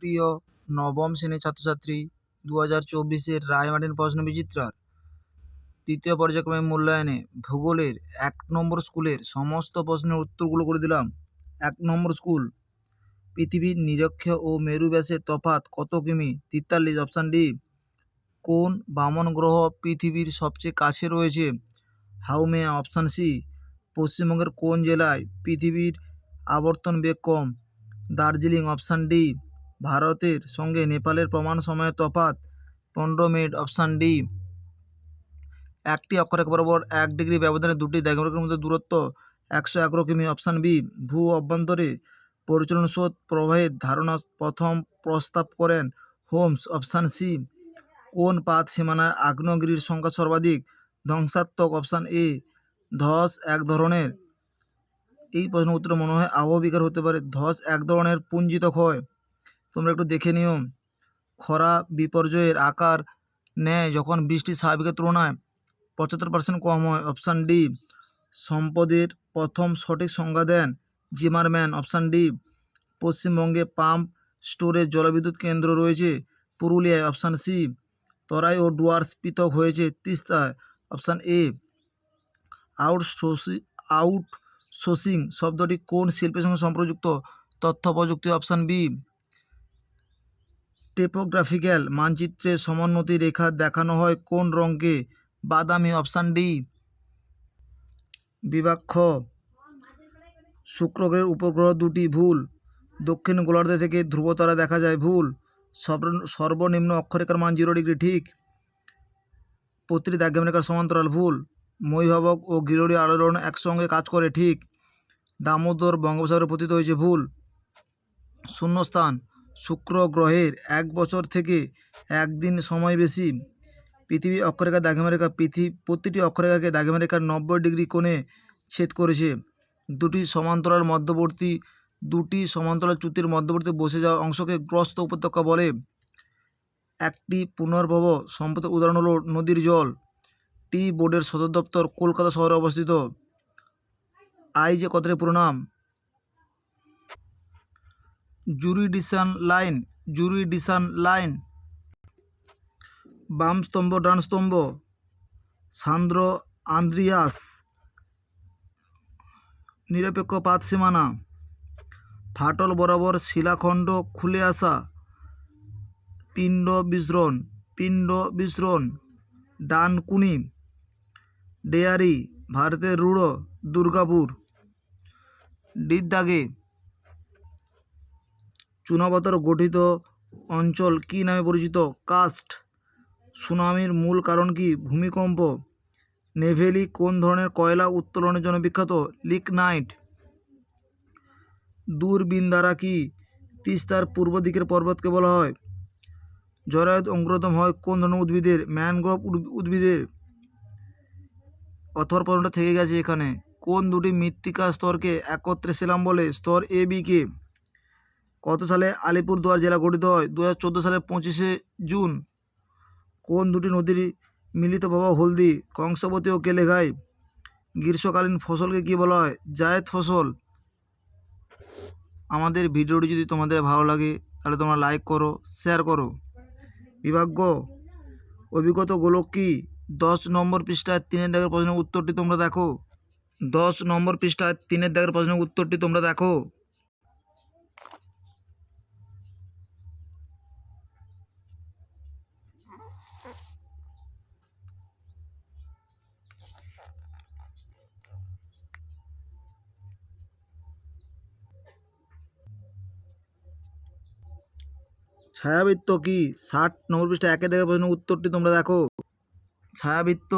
প্রিয় নবম শ্রেণীর ছাত্রছাত্রী, 2024-এর রায়মার্টিন প্রশ্ন বিচিত্রার তৃতীয় পর্যায়ক্রমে মূল্যায়নে ভূগোলের 1 নম্বর স্কুলের সমস্ত প্রশ্নের উত্তরগুলো করে দিলাম। 1 নম্বর স্কুল, পৃথিবীর নিরক্ষ ও মেরু ব্যাসের তফাৎ কত কিমি? 43। Option D. কোন বামন গ্রহ পৃথিবীর সবচেয়ে কাছে রয়েছে? হাউমেয়া। Option C. পশ্চিমবঙ্গের কোন জেলায় পৃথিবীর আবর্তন বেগ কম? দার্জিলিং। Option D. ভারতের সঙ্গে নেপালের প্রমাণ সময়ের তফাৎ 15 মিনিট। Option D. একটি অক্ষরেখা বরাবর 1 ডিগ্রি ব্যবধানে দুটি দ্রাঘিমারেখার মধ্যে দূরত্ব 111 কিমি। Option B. ভূ অভ্যন্তরে পরিচালন স্রোত প্রবাহের ধারণা প্রথম প্রস্তাব করেন হোমস। Option C. কোন পাত সীমানায় আগ্নেয়গিরির সংখ্যা সর্বাধিক ধ্বংসাত্মক? Option A. ধস এক ধরনের, এই প্রশ্নের উত্তর মনে হয় আবহবিকার হতে পারে। ধস এক ধরনের পুঞ্জিত ক্ষয়। তোমরা একটু দেখে নিও। খরা বিপর্যয়ের আকার নেয় যখন বৃষ্টি স্বাভাবিকের তুলনায় 75% কম হয়। Option D. সম্পদের প্রথম সঠিক সংজ্ঞা দেন জিমারম্যান। Option D. পশ্চিমবঙ্গে পাম্প স্টোরেজ জলবিদ্যুৎ কেন্দ্র রয়েছে পুরুলিয়ায়। Option C. তরাই ও ডুয়ার্স পৃথক হয়েছে তিস্তায়। Option A. আউটসোর্সিং শব্দটি কোন শিল্পের সঙ্গে সম্পর্কযুক্ত? তথ্য প্রযুক্তি। Option B. টোপোগ্রাফিক্যাল মানচিত্রে সমোন্নতি রেখা দেখানো হয় কোন রঙকে? বাদামি। Option D. বিভাগ খ, শুক্র গ্রহের উপগ্রহ দুটি। ভুল। দক্ষিণ গোলার্ধ থেকে ধ্রুবতারা দেখা যায়। ভুল। সর্বনিম্ন অক্ষরেখার মান 0 ডিগ্রি। ঠিক। প্রতিটি দ্রাঘিমারেখার সমান্তরাল। ভুল। মহিভাবক ও গিরোরী আলোড়ন একসঙ্গে কাজ করে। ঠিক। দামোদর বঙ্গোপসাগরে পতিত হয়েছে। ভুল। শূন্যস্থান, শুক্র গ্রহের 1 বছর থেকে 1 দিন সময় বেশি। পৃথিবী অক্ষরেখা দ্রাঘিমারেখা প্রতিটি অক্ষরেখাকে দ্রাঘিমারেখার 90 ডিগ্রি কোণে ছেদ করেছে। দুটি সমান্তরাল চ্যুতির মধ্যবর্তী বসে যাওয়া অংশকে গ্রস্ত উপত্যকা বলে। একটি পুনর্ভব সম্পদের উদাহরণ হলো নদীর জল। টি বোর্ডের সদর দপ্তর কলকাতা শহরে অবস্থিত। আইজে কথাটির পুরো নাম? Jurisdiction line. বাম স্তম্ভ, ডান স্তম্ভ। সান্দ্র আন্দ্রিয়াস। নিরপেক্ষ পাত সীমানা। ফাটল বরাবর শিলাখণ্ড খুলে আসা। পিণ্ড বিস্ফোরণ। ডানকুনি। ডেয়ারি। ভারতের রূঢ়। দুর্গাপুর। ডির দাগে চুনাপাথর গঠিত অঞ্চল কী নামে পরিচিত? কার্স্ট। সুনামির মূল কারণ কি? ভূমিকম্প। নেভেলি কোন ধরনের কয়লা উত্তোলনের জন্য বিখ্যাত? লিগনাইট। দূরবীনধারা কি তিস্তার পূর্ব দিকের পর্বতকে বলা হয়? জরায়ুর অঙ্কুরোদ্গম হয় কোন ধরনের উদ্ভিদের? ম্যানগ্রোভ উদ্ভিদের। অথবা প্রশ্নটা থেকে গেছে এখানে। কোন দুটি মৃত্তিকা স্তরকে একত্রে সেলাম বলে? স্তর এ বি কে। কত সালে আলিপুরদুয়ার জেলা গঠিত হয়? 2014 সালের 25শে জুন। কোন দুটি নদীর মিলিত প্রবাহ হলদি? কংসাবতী ও কেলেঘাই। গ্রীষ্মকালীন ফসলকে কী বলা হয়? জায়েদ ফসল। আমাদের ভিডিওটি যদি তোমাদের ভালো লাগে তাহলে তোমরা লাইক করো, শেয়ার করো। বিভাগ গ, অভিজ্ঞত গোলক কি? 10 নম্বর পৃষ্ঠায় 3 দাগের প্রশ্নের উত্তরটি তোমরা দেখো। 10 নম্বর পৃষ্ঠায় 3 দাগের প্রশ্নের উত্তরটি তোমরা দেখো। ছায়াবৃত্ত কি? 60 নম্বর পৃষ্ঠা 1 দাগের প্রশ্নের উত্তরটি তোমরা দেখো। ছায়াবৃত্ত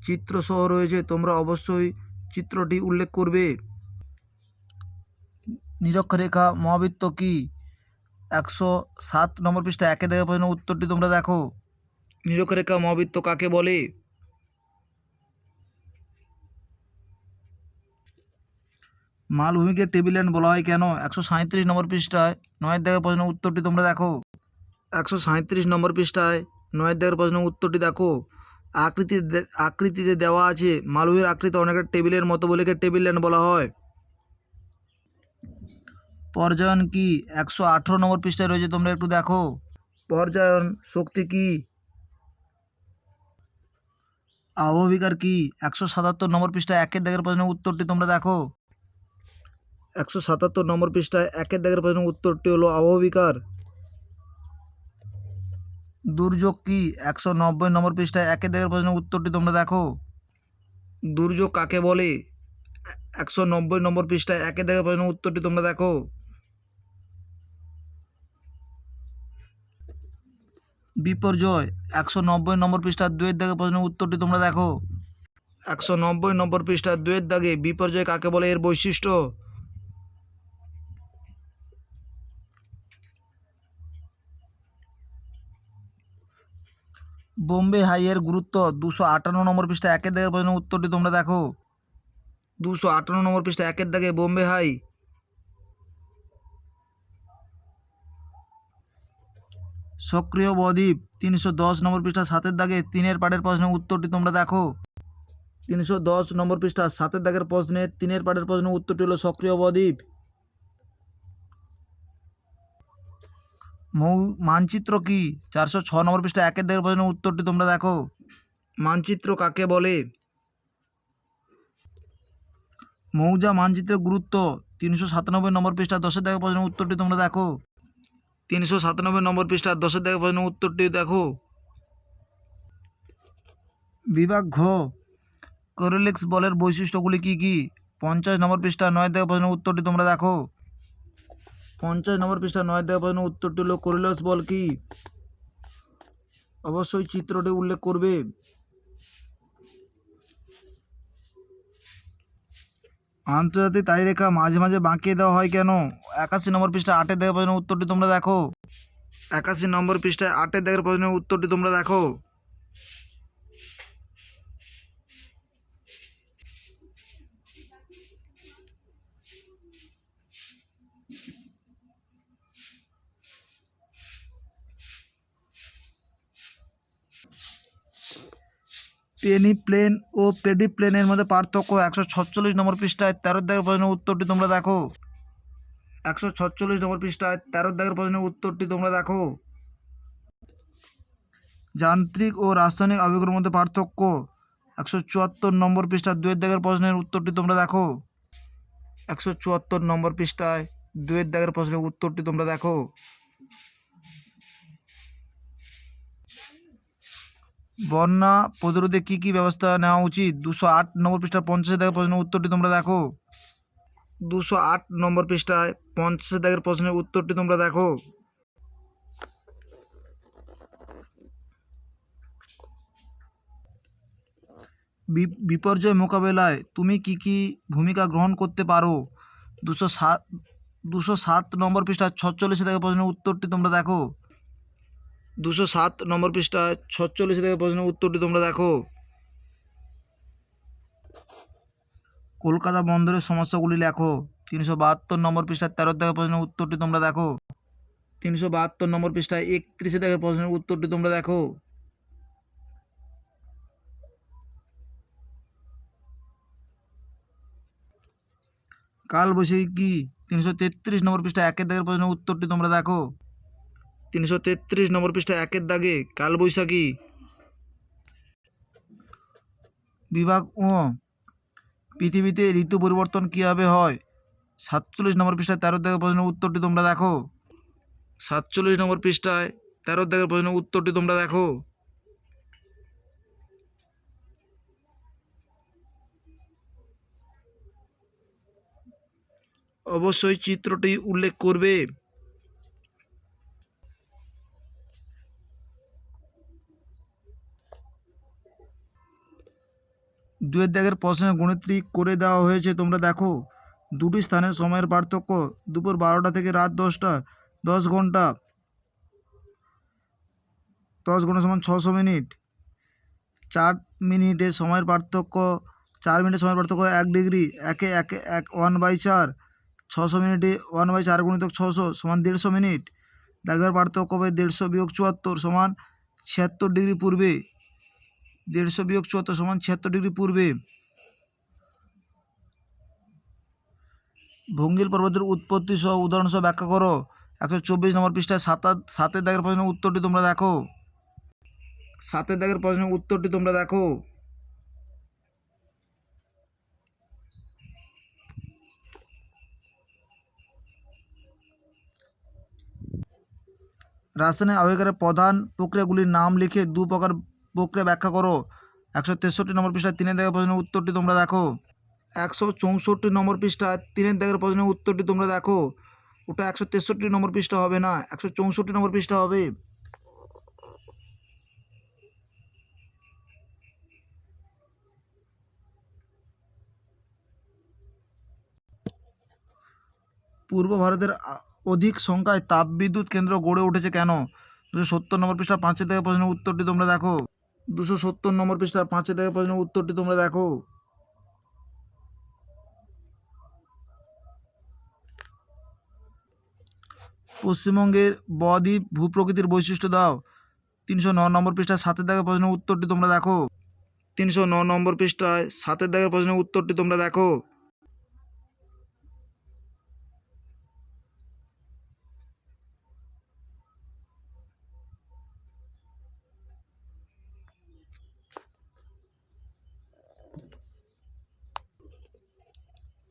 চিত্রসহ রয়েছে, তোমরা অবশ্যই চিত্রটি উল্লেখ করবে। নিরক্ষরেখা মহাবৃত্ত কি? 107 নম্বর পৃষ্ঠা 1 দাগের প্রশ্নের উত্তরটি তোমরা দেখো। নিরক্ষরেখা মহাবৃত্ত কাকে বলে? মালভূমিকে টেবিল্যান্ড বলা হয় কেন? 137 নম্বর পৃষ্ঠায় 9 দাগের প্রশ্নের উত্তরটি তোমরা দেখো। 137 নম্বর পৃষ্ঠায় 9 দাগের প্রশ্নের উত্তরটি দেখো। আকৃতিতে দেওয়া আছে মালভূমির আকৃতি অনেকটা টেবিলের মতো বলে টেবিল্যান্ড বলা হয়। পর্যায়ন কি 118 নম্বর পৃষ্ঠায় রয়েছে, তোমরা একটু দেখো। পর্যায়ন শক্তি কি? আবহবিকার কি? 177 নম্বর পৃষ্ঠায় 1 দাগের প্রশ্নের উত্তরটি তোমরা দেখো। 177 নম্বর পৃষ্ঠায় 1 দাগের প্রশ্নের উত্তরটি হলো আবহবিকার। দুর্যোগ কি? 190 নম্বর পৃষ্ঠায় 1 দাগের প্রশ্নের উত্তরটি তোমরা দেখো। দুর্যোগ কাকে বলে? 190 নম্বর পৃষ্ঠায় 1 দাগের প্রশ্নের উত্তরটি তোমরা দেখো। বিপর্যয় 190 নম্বর পৃষ্ঠার 2 দাগের প্রশ্নের উত্তরটি তোমরা দেখো। 190 নম্বর পৃষ্ঠার 2 দাগে বিপর্যয় কাকে বলে, এর বৈশিষ্ট্য। বোম্বে হাইয়ের গুরুত্ব 258 নম্বর পৃষ্ঠায় 1 দাগের প্রশ্নের উত্তরটি তোমরা দেখো। 258 নম্বর পৃষ্ঠায় 1 দাগে বোম্বে হাই। সক্রিয় বদ্বীপ 310 নম্বর পৃষ্ঠা 7 দাগে 3-এর প্রশ্নের উত্তরটি তোমরা দেখো। 310 নম্বর পৃষ্ঠা 7 দাগের প্রশ্নে 3-এর প্রশ্নের উত্তরটি হলো সক্রিয় বদ্বীপ। মানচিত্র কি? 406 নম্বর পৃষ্ঠা 1 দাগের প্রশ্নের উত্তরটি তোমরা দেখো। মানচিত্র কাকে বলে? মৌজা মানচিত্রের গুরুত্ব 397 নম্বর পৃষ্ঠা 10-এর প্রশ্নের উত্তরটি তোমরা দেখো। 397 নম্বর পৃষ্ঠা 10-এর প্রশ্নের উত্তরটি দেখো। বিভাগ ঘ কোরিওলিস বলের বৈশিষ্ট্যগুলি কি কি? 50 নম্বর পৃষ্ঠা 9-এর প্রশ্নের উত্তরটি তোমরা দেখো। 50 নম্বর পৃষ্ঠা 9-এর প্রশ্নের উত্তরটি হলো কোরিওলিস বল কি? অবশ্যই চিত্রটি উল্লেখ করবে। আন্তর্জাতিক তারিরেখা মাঝে মাঝে বাঁকিয়ে দেওয়া হয় কেন? 81 নম্বর পৃষ্ঠা 8-এর প্রশ্নের উত্তরটি তোমরা দেখো। 81 নম্বর পৃষ্ঠায় 8-এর প্রশ্নের উত্তরটি তোমরা দেখো। পেনিপ্লেন ও পেডিপ্লেনের মধ্যে পার্থক্য 146 নম্বর পৃষ্ঠায় 13-এর প্রশ্নের উত্তরটি তোমরা দেখো। 146 নম্বর পৃষ্ঠায় 13-এর প্রশ্নের উত্তরটি তোমরা দেখো। যান্ত্রিক ও রাসায়নিক আবেগের মধ্যে পার্থক্য 174 নম্বর পৃষ্ঠায় 2-এর প্রশ্নের উত্তরটি তোমরা দেখো। 174 নম্বর পৃষ্ঠায় 2-এর প্রশ্নের উত্তরটি তোমরা দেখো। বন্যা প্রতিরোধে কী কী ব্যবস্থা নেওয়া উচিত? 208 নম্বর পৃষ্ঠায় 50-এর প্রশ্নের উত্তরটি তোমরা দেখো। 208 নম্বর পৃষ্ঠায় 50-এর প্রশ্নের উত্তরটি তোমরা দেখো। বিপর্যয় মোকাবেলায় তুমি কি কি ভূমিকা গ্রহণ করতে পারো? 207 নম্বর পৃষ্ঠায় 46-এর প্রশ্নের উত্তরটি তোমরা দেখো। 207 নম্বর পৃষ্ঠায় 46-এর প্রশ্নের উত্তরটি তোমরা দেখো। কলকাতা বন্দরের সমস্যাগুলি লেখো। 372 নম্বর পৃষ্ঠায় 13-এর প্রশ্নের উত্তরটি তোমরা দেখো। 372 নম্বর পৃষ্ঠায় 31-এর প্রশ্নের উত্তরটি তোমরা দেখো। কালবৈশাখী কি? 333 নম্বর পৃষ্ঠায় 1-এর প্রশ্নের উত্তরটি তোমরা দেখো। 333 নম্বর পৃষ্ঠায় 1-এর কালবৈশাখী। বিভাগ ও পৃথিবীতে ঋতু পরিবর্তন কীভাবে হয়? 47 নম্বর পৃষ্ঠায় 13-এর প্রশ্নের উত্তরটি তোমরা দেখো। 47 নম্বর পৃষ্ঠায় 13-এর প্রশ্নের উত্তরটি তোমরা দেখো। অবশ্যই চিত্রটি উল্লেখ করবে। 2-এর প্রশ্নের গণিতটি করে দেওয়া হয়েছে, তোমরা দেখো। দুটি স্থানের সময়ের পার্থক্য দুপুর 12টা থেকে রাত 10টা। 10 ঘন্টা 10 ঘন্টা সমান 600 মিনিট। 4 মিনিটের সময়ের পার্থক্য 4 মিনিটের সময়ের পার্থক্য 1 ডিগ্রি। 1/4 600 মিনিটে 1/4 গুণিতক 600 সমান 150 মিনিট। দাগের পার্থক্য হবে 150 বিয়োগ 74 সমান 76 ডিগ্রি পূর্বে। 150 বিয়োগ 74 সমান 76 ডিগ্রি পূর্বে। ভঙ্গিল পর্বতের উৎপত্তি সহ উদাহরণ সহ ব্যাখ্যা করো। 124 নম্বর পৃষ্ঠায় সাতের দাগের প্রশ্নের উত্তরটি তোমরা দেখো। সাতের দাগের প্রশ্নের উত্তরটি তোমরা দেখো। রাসায়নিক আবিষ্কারের প্রধান প্রক্রিয়াগুলির নাম লিখে দু প্রকার প্রক্রিয়া ব্যাখ্যা করো। 163 নম্বর পৃষ্ঠায় 3 দাগের প্রশ্নের উত্তরটি তোমরা দেখো। 164 নম্বর পৃষ্ঠায় 3 দাগের প্রশ্নের উত্তরটি তোমরা দেখো। ওটা 163 নম্বর পৃষ্ঠা হবে না, 164 নম্বর পৃষ্ঠা হবে। পূর্ব ভারতের অধিক সংখ্যায় তাপবিদ্যুৎ কেন্দ্র গড়ে উঠেছে কেন? 270 নম্বর পৃষ্ঠা 5 থেকে প্রশ্নের উত্তরটি তোমরা দেখো। 270 নম্বর পৃষ্ঠা 5 থেকে প্রশ্নের উত্তরটি তোমরা দেখো। পশ্চিমবঙ্গের বদ্বীপ ভূপ্রকৃতির বৈশিষ্ট্য দাও। 309 নম্বর পৃষ্ঠায় 7 থেকে প্রশ্নের উত্তরটি তোমরা দেখো। 309 নম্বর পৃষ্ঠায় 7 থেকে প্রশ্নের উত্তরটি তোমরা দেখো।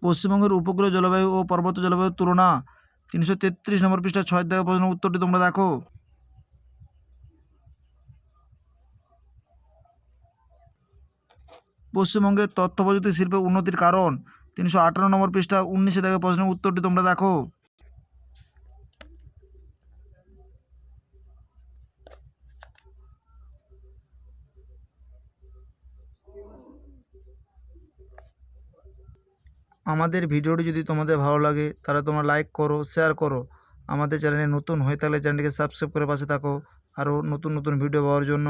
পশ্চিমবঙ্গের উপকূলীয় জলবায়ু ও পার্বত্য জলবায়ুর তুলনা। 333 নম্বর পৃষ্ঠা 6 থেকে প্রশ্নের উত্তরটি তোমরা দেখো। পশ্চিমবঙ্গের তথ্য প্রযুক্তি শিল্পের উন্নতির কারণ। 358 নম্বর পৃষ্ঠা 19 থেকে প্রশ্নের উত্তরটি তোমরা দেখো। আমাদের ভিডিওটি যদি তোমাদের ভালো লাগে তাহলে তোমরা লাইক করো, শেয়ার করো। আমাদের চ্যানেলে নতুন হয়ে থাকলে চ্যানেলটিকে সাবস্ক্রাইব করে পাশে থাকো আরও নতুন নতুন ভিডিও পাওয়ার জন্য।